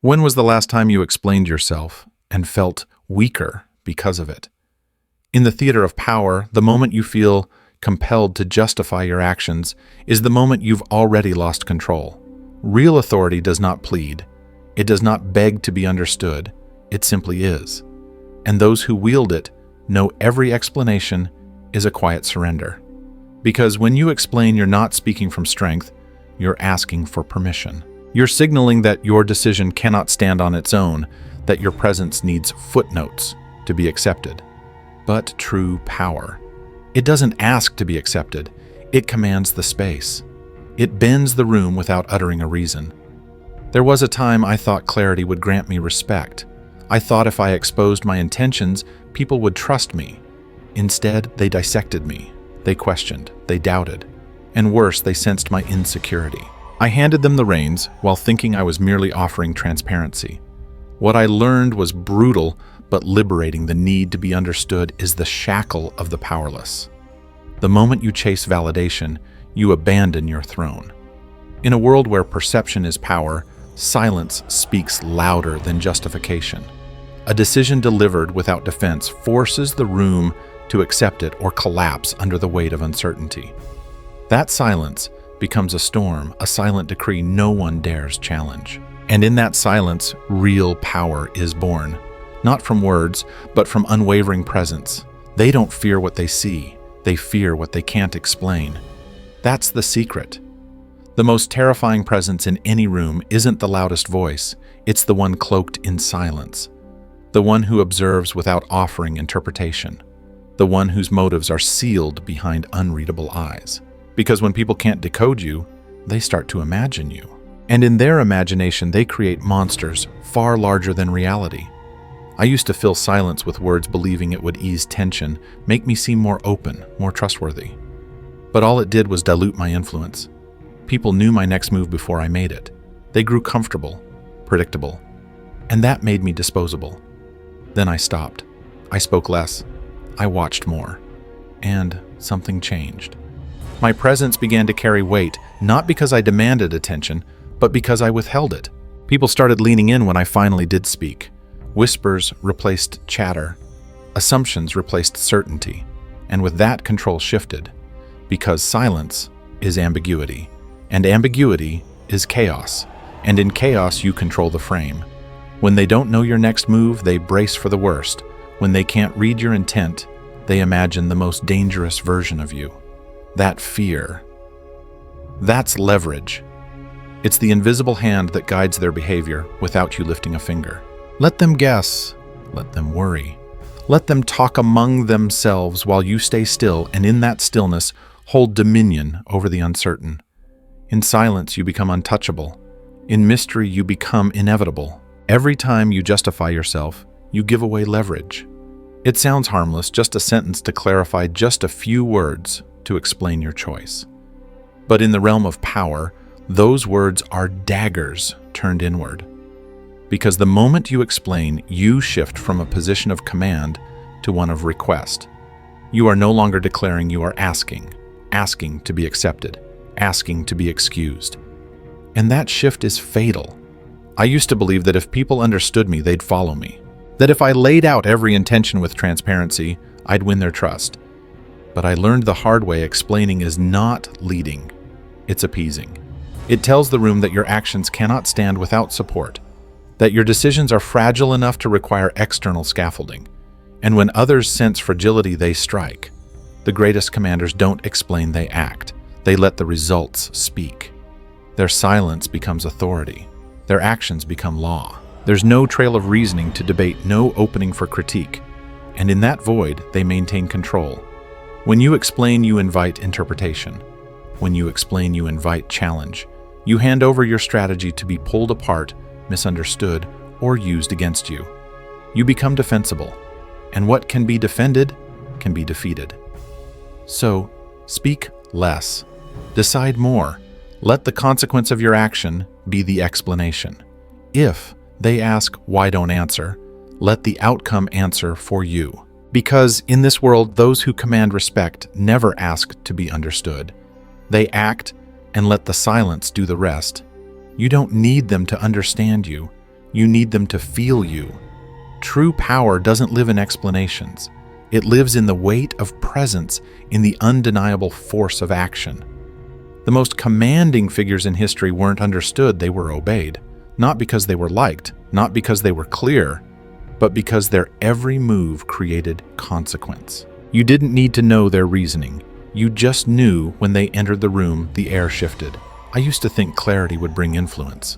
When was the last time you explained yourself and felt weaker because of it? In the theater of power, the moment you feel compelled to justify your actions is the moment you've already lost control. Real authority does not plead. It does not beg to be understood. It simply is. And those who wield it know every explanation is a quiet surrender. Because when you explain, you're not speaking from strength, you're asking for permission. You're signaling that your decision cannot stand on its own, that your presence needs footnotes to be accepted. But true power, it doesn't ask to be accepted, it commands the space. It bends the room without uttering a reason. There was a time I thought clarity would grant me respect. I thought if I exposed my intentions, people would trust me. Instead, they dissected me. They questioned, they doubted, and worse, they sensed my insecurity. I handed them the reins while thinking I was merely offering transparency. What I learned was brutal but liberating. The need to be understood is the shackle of the powerless. The moment you chase validation, you abandon your throne. In a world where perception is power, silence speaks louder than justification. A decision delivered without defense forces the room to accept it or collapse under the weight of uncertainty. That silence becomes a storm, a silent decree no one dares challenge. And in that silence, real power is born. Not from words, but from unwavering presence. They don't fear what they see. They fear what they can't explain. That's the secret. The most terrifying presence in any room isn't the loudest voice. It's the one cloaked in silence. The one who observes without offering interpretation. The one whose motives are sealed behind unreadable eyes. Because when people can't decode you, they start to imagine you. And in their imagination, they create monsters far larger than reality. I used to fill silence with words, believing it would ease tension, make me seem more open, more trustworthy. But all it did was dilute my influence. People knew my next move before I made it. They grew comfortable, predictable, and that made me disposable. Then I stopped. I spoke less. I watched more. And something changed. My presence began to carry weight, not because I demanded attention, but because I withheld it. People started leaning in when I finally did speak. Whispers replaced chatter. Assumptions replaced certainty. And with that, control shifted. Because silence is ambiguity. And ambiguity is chaos. And in chaos, you control the frame. When they don't know your next move, they brace for the worst. When they can't read your intent, they imagine the most dangerous version of you. That fear. That's leverage. It's the invisible hand that guides their behavior without you lifting a finger. Let them guess. Let them worry. Let them talk among themselves while you stay still, and in that stillness, hold dominion over the uncertain. In silence, you become untouchable. In mystery, you become inevitable. Every time you justify yourself, you give away leverage. It sounds harmless, just a sentence to clarify, just a few words to explain your choice. But in the realm of power, those words are daggers turned inward. Because the moment you explain, you shift from a position of command to one of request. You are no longer declaring, you are asking to be accepted, asking to be excused. And that shift is fatal. I used to believe that if people understood me, they'd follow me. That if I laid out every intention with transparency, I'd win their trust. But I learned the hard way, explaining is not leading, it's appeasing. It tells the room that your actions cannot stand without support, that your decisions are fragile enough to require external scaffolding. And when others sense fragility, they strike. The greatest commanders don't explain, they act. They let the results speak. Their silence becomes authority. Their actions become law. There's no trail of reasoning to debate, no opening for critique. And in that void, they maintain control. When you explain, you invite interpretation. When you explain, you invite challenge. You hand over your strategy to be pulled apart, misunderstood, or used against you. You become defensible. And what can be defended can be defeated. So, speak less. Decide more. Let the consequence of your action be the explanation. If they ask, why don't answer, let the outcome answer for you. Because in this world, those who command respect never ask to be understood. They act and let the silence do the rest. You don't need them to understand you. You need them to feel you. True power doesn't live in explanations. It lives in the weight of presence, in the undeniable force of action. The most commanding figures in history weren't understood, they were obeyed. Not because they were liked, not because they were clear, but because their every move created consequence. You didn't need to know their reasoning. You just knew when they entered the room, the air shifted. I used to think clarity would bring influence.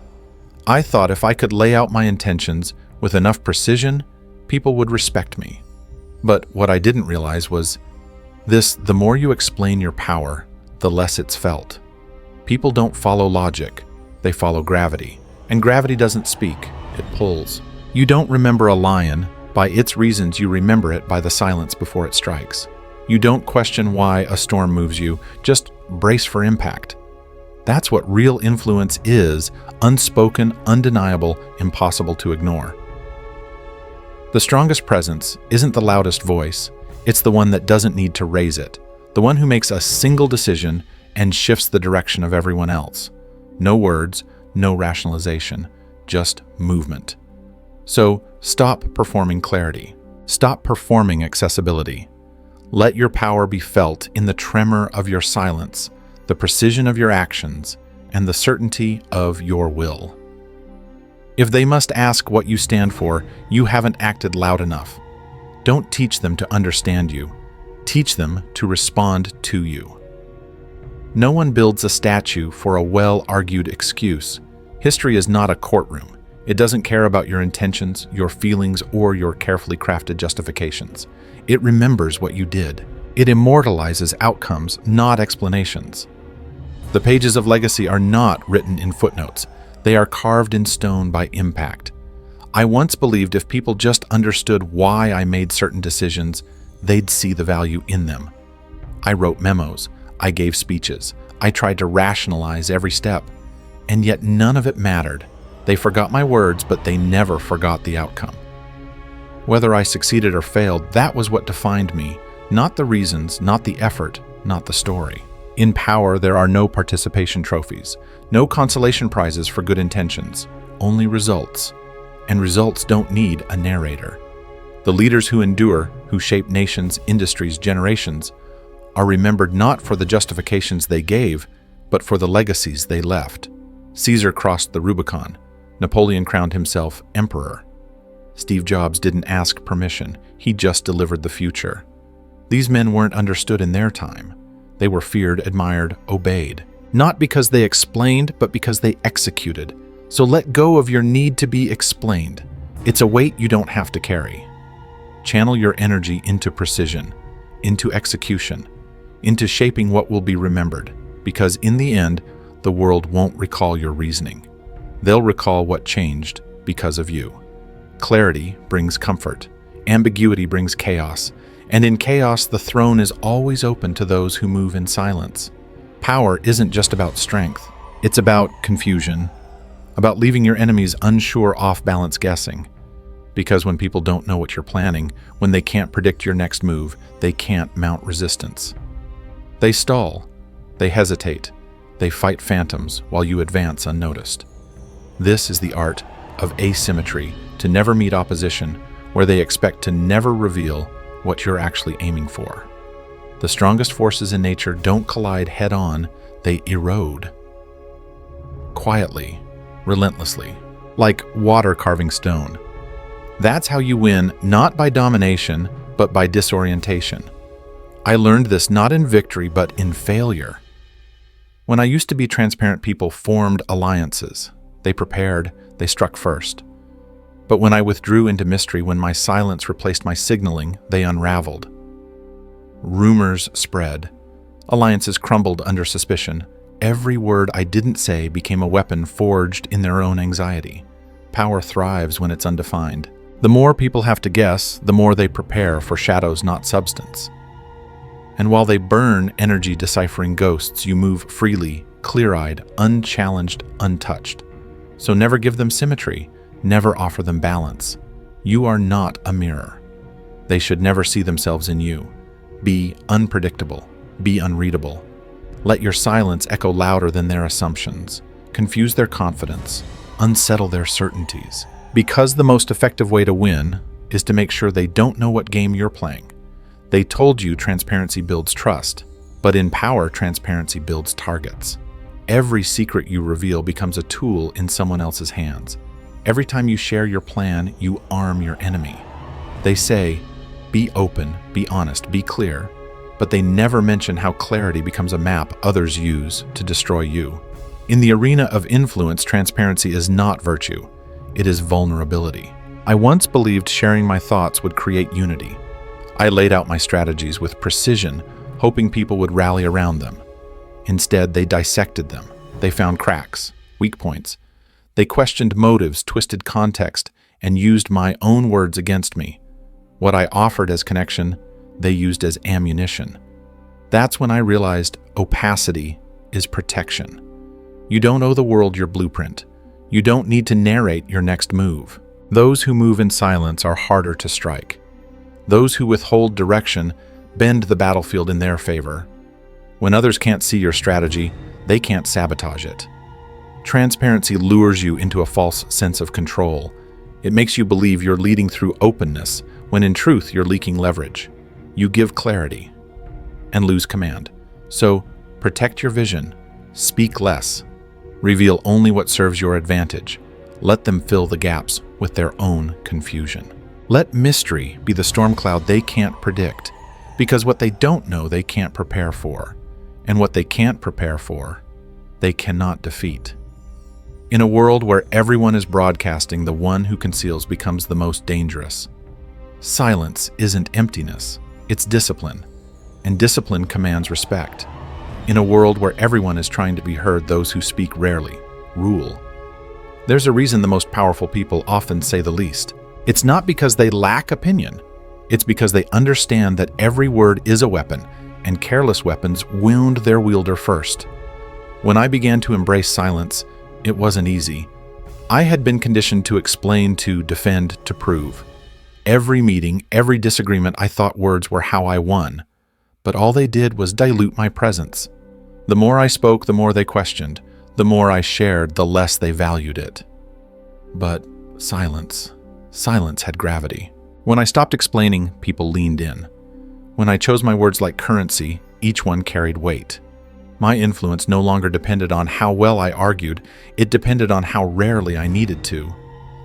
I thought if I could lay out my intentions with enough precision, people would respect me. But what I didn't realize was the more you explain your power, the less it's felt. People don't follow logic, they follow gravity. And gravity doesn't speak, it pulls. You don't remember a lion by its reasons, you remember it by the silence before it strikes. You don't question why a storm moves you, just brace for impact. That's what real influence is, unspoken, undeniable, impossible to ignore. The strongest presence isn't the loudest voice, it's the one that doesn't need to raise it, the one who makes a single decision and shifts the direction of everyone else. No words, no rationalization, just movement. So stop performing clarity. Stop performing accessibility. Let your power be felt in the tremor of your silence, the precision of your actions, and the certainty of your will. If they must ask what you stand for, you haven't acted loud enough. Don't teach them to understand you. Teach them to respond to you. No one builds a statue for a well-argued excuse. History is not a courtroom. It doesn't care about your intentions, your feelings, or your carefully crafted justifications. It remembers what you did. It immortalizes outcomes, not explanations. The pages of legacy are not written in footnotes. They are carved in stone by impact. I once believed if people just understood why I made certain decisions, they'd see the value in them. I wrote memos. I gave speeches. I tried to rationalize every step. And yet none of it mattered. They forgot my words, but they never forgot the outcome. Whether I succeeded or failed, that was what defined me, not the reasons, not the effort, not the story. In power, there are no participation trophies, no consolation prizes for good intentions, only results. And results don't need a narrator. The leaders who endure, who shape nations, industries, generations, are remembered not for the justifications they gave, but for the legacies they left. Caesar crossed the Rubicon. Napoleon crowned himself emperor. Steve Jobs didn't ask permission, he just delivered the future. These men weren't understood in their time. They were feared, admired, obeyed. Not because they explained, but because they executed. So let go of your need to be explained. It's a weight you don't have to carry. Channel your energy into precision, into execution, into shaping what will be remembered, because in the end, the world won't recall your reasoning. They'll recall what changed because of you. Clarity brings comfort. Ambiguity brings chaos. And in chaos, the throne is always open to those who move in silence. Power isn't just about strength. It's about confusion, about leaving your enemies unsure, off-balance guessing. Because when people don't know what you're planning, when they can't predict your next move, they can't mount resistance. They stall. They hesitate. They fight phantoms while you advance unnoticed. This is the art of asymmetry, to never meet opposition, where they expect to never reveal what you're actually aiming for. The strongest forces in nature don't collide head-on, they erode. Quietly, relentlessly, like water carving stone. That's how you win, not by domination, but by disorientation. I learned this not in victory, but in failure. When I used to be transparent, people formed alliances. They prepared, they struck first. But when I withdrew into mystery, when my silence replaced my signaling, they unraveled. Rumors spread. Alliances crumbled under suspicion. Every word I didn't say became a weapon forged in their own anxiety. Power thrives when it's undefined. The more people have to guess, the more they prepare for shadows, not substance. And while they burn energy deciphering ghosts, you move freely, clear-eyed, unchallenged, untouched. So never give them symmetry. Never offer them balance. You are not a mirror. They should never see themselves in you. Be unpredictable. Be unreadable. Let your silence echo louder than their assumptions. Confuse their confidence. Unsettle their certainties. Because the most effective way to win is to make sure they don't know what game you're playing. They told you transparency builds trust, but in power, transparency builds targets. Every secret you reveal becomes a tool in someone else's hands. Every time you share your plan, you arm your enemy. They say, be open, be honest, be clear, but they never mention how clarity becomes a map others use to destroy you. In the arena of influence, transparency is not virtue. It is vulnerability. I once believed sharing my thoughts would create unity. I laid out my strategies with precision, hoping people would rally around them. Instead, they dissected them. They found cracks, weak points. They questioned motives, twisted context, and used my own words against me. What I offered as connection, they used as ammunition. That's when I realized opacity is protection. You don't owe the world your blueprint. You don't need to narrate your next move. Those who move in silence are harder to strike. Those who withhold direction bend the battlefield in their favor. When others can't see your strategy, they can't sabotage it. Transparency lures you into a false sense of control. It makes you believe you're leading through openness, when in truth you're leaking leverage. You give clarity and lose command. So, protect your vision, speak less, reveal only what serves your advantage. Let them fill the gaps with their own confusion. Let mystery be the storm cloud they can't predict, because what they don't know they can't prepare for, and what they can't prepare for, they cannot defeat. In a world where everyone is broadcasting, the one who conceals becomes the most dangerous. Silence isn't emptiness, it's discipline, and discipline commands respect. In a world where everyone is trying to be heard, those who speak rarely rule. There's a reason the most powerful people often say the least. It's not because they lack opinion. It's because they understand that every word is a weapon, and careless weapons wound their wielder first. When I began to embrace silence, it wasn't easy. I had been conditioned to explain, to defend, to prove. Every meeting, every disagreement, I thought words were how I won. But all they did was dilute my presence. The more I spoke, the more they questioned. The more I shared, the less they valued it. But silence had gravity. When I stopped explaining, people leaned in. When I chose my words like currency, each one carried weight. My influence no longer depended on how well I argued, it depended on how rarely I needed to.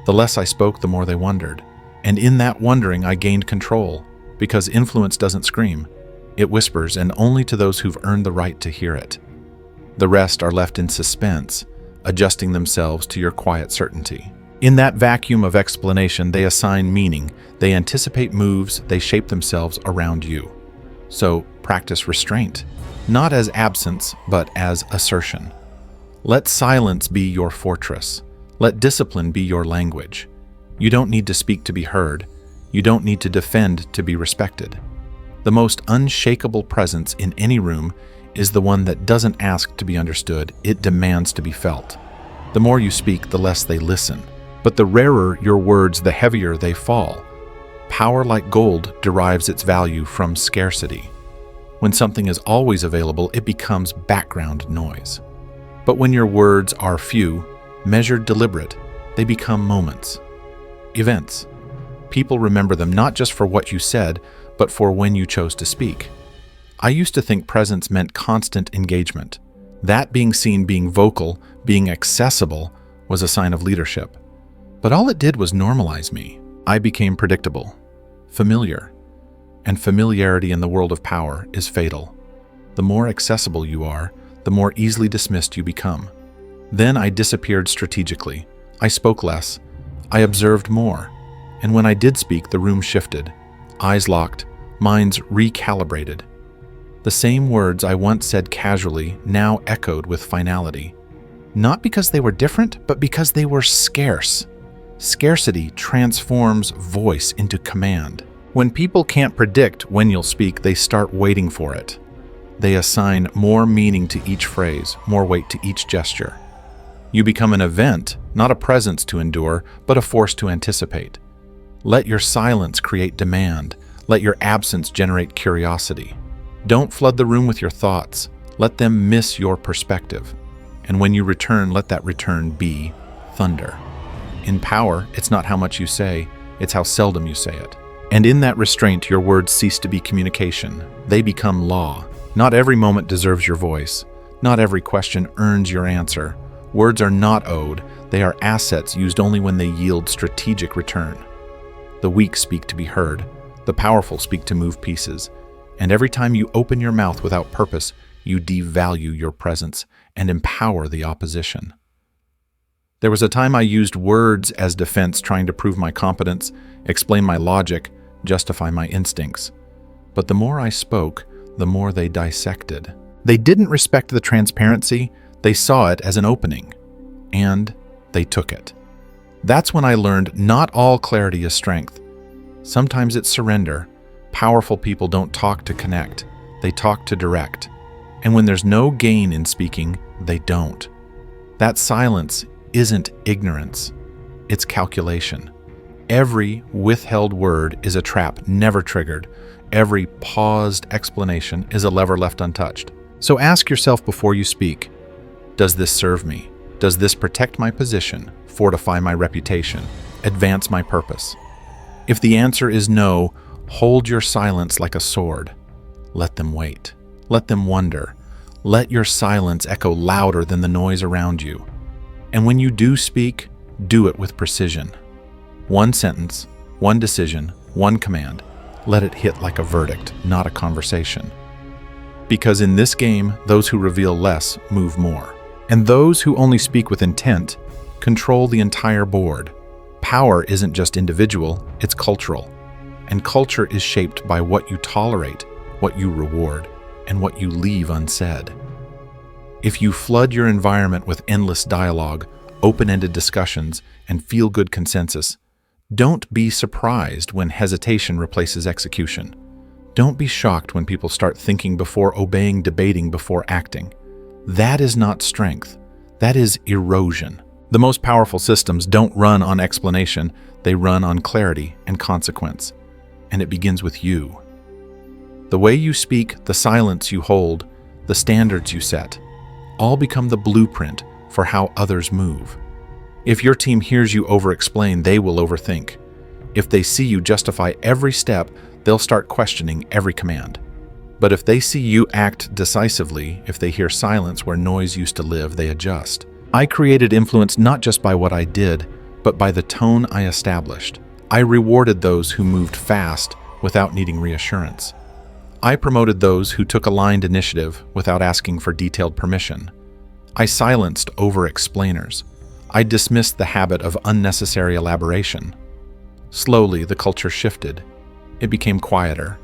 The less I spoke, the more they wondered. And in that wondering, I gained control, because influence doesn't scream. It whispers, and only to those who've earned the right to hear it. The rest are left in suspense, adjusting themselves to your quiet certainty. In that vacuum of explanation, they assign meaning, they anticipate moves, they shape themselves around you. So practice restraint, not as absence, but as assertion. Let silence be your fortress. Let discipline be your language. You don't need to speak to be heard. You don't need to defend to be respected. The most unshakable presence in any room is the one that doesn't ask to be understood, it demands to be felt. The more you speak, the less they listen. But the rarer your words, the heavier they fall. Power, like gold, derives its value from scarcity. When something is always available, it becomes background noise. But when your words are few, measured, deliberate, they become moments, events. People remember them not just for what you said, but for when you chose to speak. I used to think presence meant constant engagement. That being seen, being vocal, being accessible was a sign of leadership. But all it did was normalize me. I became predictable, familiar, and familiarity in the world of power is fatal. The more accessible you are, the more easily dismissed you become. Then I disappeared strategically. I spoke less. I observed more. And when I did speak, the room shifted. Eyes locked, minds recalibrated. The same words I once said casually now echoed with finality. Not because they were different, but because they were scarce. Scarcity transforms voice into command. When people can't predict when you'll speak, they start waiting for it. They assign more meaning to each phrase, more weight to each gesture. You become an event, not a presence to endure, but a force to anticipate. Let your silence create demand. Let your absence generate curiosity. Don't flood the room with your thoughts. Let them miss your perspective. And when you return, let that return be thunder. In power, it's not how much you say, it's how seldom you say it. And in that restraint, your words cease to be communication. They become law. Not every moment deserves your voice. Not every question earns your answer. Words are not owed. They are assets used only when they yield strategic return. The weak speak to be heard. The powerful speak to move pieces. And every time you open your mouth without purpose, you devalue your presence and empower the opposition. There was a time I used words as defense, trying to prove my competence, explain my logic, justify my instincts. But the more I spoke, the more they dissected. They didn't respect the transparency, they saw it as an opening, and they took it. That's when I learned not all clarity is strength. Sometimes it's surrender. Powerful people don't talk to connect, they talk to direct. And when there's no gain in speaking, they don't. That silence isn't ignorance, it's calculation. Every withheld word is a trap never triggered. Every paused explanation is a lever left untouched. So ask yourself before you speak, does this serve me? Does this protect my position, fortify my reputation, advance my purpose? If the answer is no, hold your silence like a sword. Let them wait. Let them wonder. Let your silence echo louder than the noise around you. And when you do speak, do it with precision. One sentence, one decision, one command. Let it hit like a verdict, not a conversation. Because in this game, those who reveal less move more. And those who only speak with intent control the entire board. Power isn't just individual, it's cultural. And culture is shaped by what you tolerate, what you reward, and what you leave unsaid. If you flood your environment with endless dialogue, open-ended discussions, and feel-good consensus, don't be surprised when hesitation replaces execution. Don't be shocked when people start thinking before obeying, debating before acting. That is not strength. That is erosion. The most powerful systems don't run on explanation, they run on clarity and consequence. And it begins with you. The way you speak, the silence you hold, the standards you set, all become the blueprint for how others move. If your team hears you over-explain, they will overthink. If they see you justify every step, they'll start questioning every command. But if they see you act decisively, if they hear silence where noise used to live, they adjust. I created influence not just by what I did, but by the tone I established. I rewarded those who moved fast without needing reassurance. I promoted those who took aligned initiative without asking for detailed permission. I silenced over-explainers. I dismissed the habit of unnecessary elaboration. Slowly, the culture shifted. It became quieter,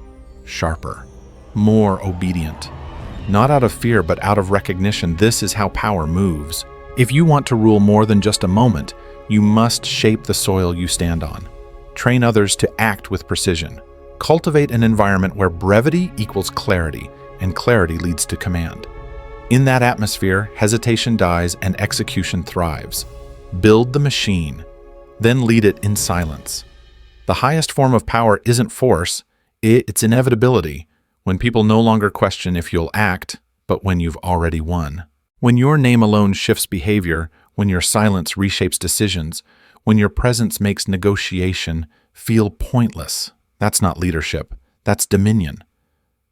sharper, more obedient. Not out of fear, but out of recognition. This is how power moves. If you want to rule more than just a moment, you must shape the soil you stand on. Train others to act with precision. Cultivate an environment where brevity equals clarity, and clarity leads to command. In that atmosphere, hesitation dies and execution thrives. Build the machine, then lead it in silence. The highest form of power isn't force, it's inevitability, when people no longer question if you'll act, but when you've already won. When your name alone shifts behavior, when your silence reshapes decisions, when your presence makes negotiation feel pointless, that's not leadership, that's dominion.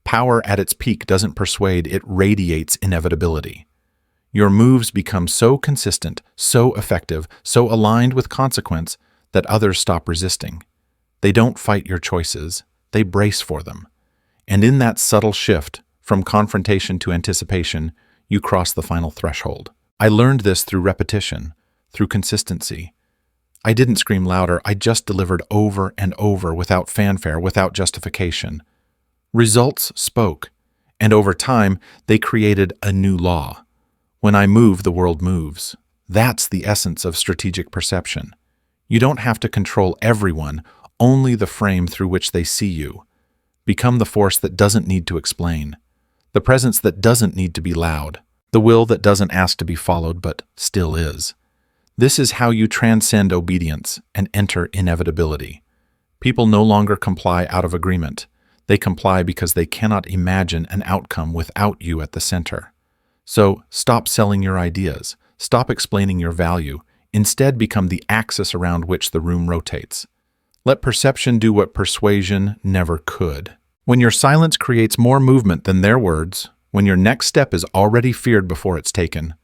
Power at its peak doesn't persuade, it radiates inevitability. Your moves become so consistent, so effective, so aligned with consequence that others stop resisting. They don't fight your choices, they brace for them. And in that subtle shift, from confrontation to anticipation, you cross the final threshold. I learned this through repetition, through consistency. I didn't scream louder, I just delivered over and over without fanfare, without justification. Results spoke, and over time, they created a new law. When I move, the world moves. That's the essence of strategic perception. You don't have to control everyone, only the frame through which they see you. Become the force that doesn't need to explain, the presence that doesn't need to be loud, the will that doesn't ask to be followed but still is. This is how you transcend obedience and enter inevitability. People no longer comply out of agreement. They comply because they cannot imagine an outcome without you at the center. So stop selling your ideas. Stop explaining your value. Instead, become the axis around which the room rotates. Let perception do what persuasion never could. When your silence creates more movement than their words, when your next step is already feared before it's taken,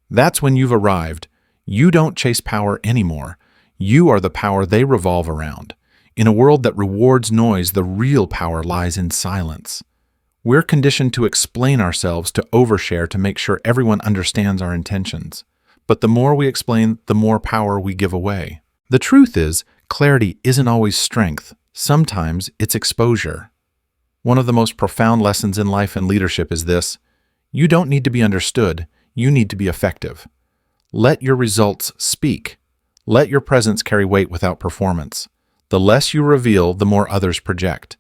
that's when you've arrived. You don't chase power anymore. You are the power they revolve around. In a world that rewards noise, the real power lies in silence. We're conditioned to explain ourselves, to overshare, to make sure everyone understands our intentions. But the more we explain, the more power we give away. The truth is, clarity isn't always strength. Sometimes it's exposure. One of the most profound lessons in life and leadership is this: you don't need to be understood, you need to be effective. Let your results speak. Let your presence carry weight without performance. The less you reveal, the more others project.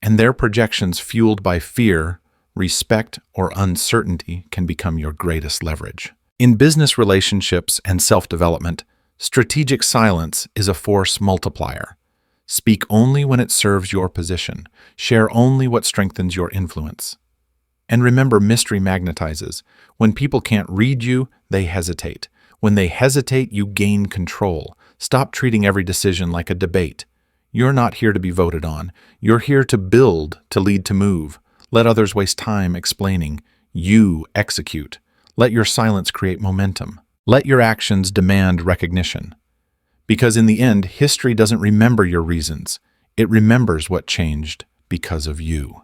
And their projections, fueled by fear, respect, or uncertainty, can become your greatest leverage. In business relationships and self-development, strategic silence is a force multiplier. Speak only when it serves your position. Share only what strengthens your influence. And remember, mystery magnetizes. When people can't read you, they hesitate. When they hesitate, you gain control. Stop treating every decision like a debate. You're not here to be voted on. You're here to build, to lead, to move. Let others waste time explaining. You execute. Let your silence create momentum. Let your actions demand recognition. Because in the end, history doesn't remember your reasons. It remembers what changed because of you.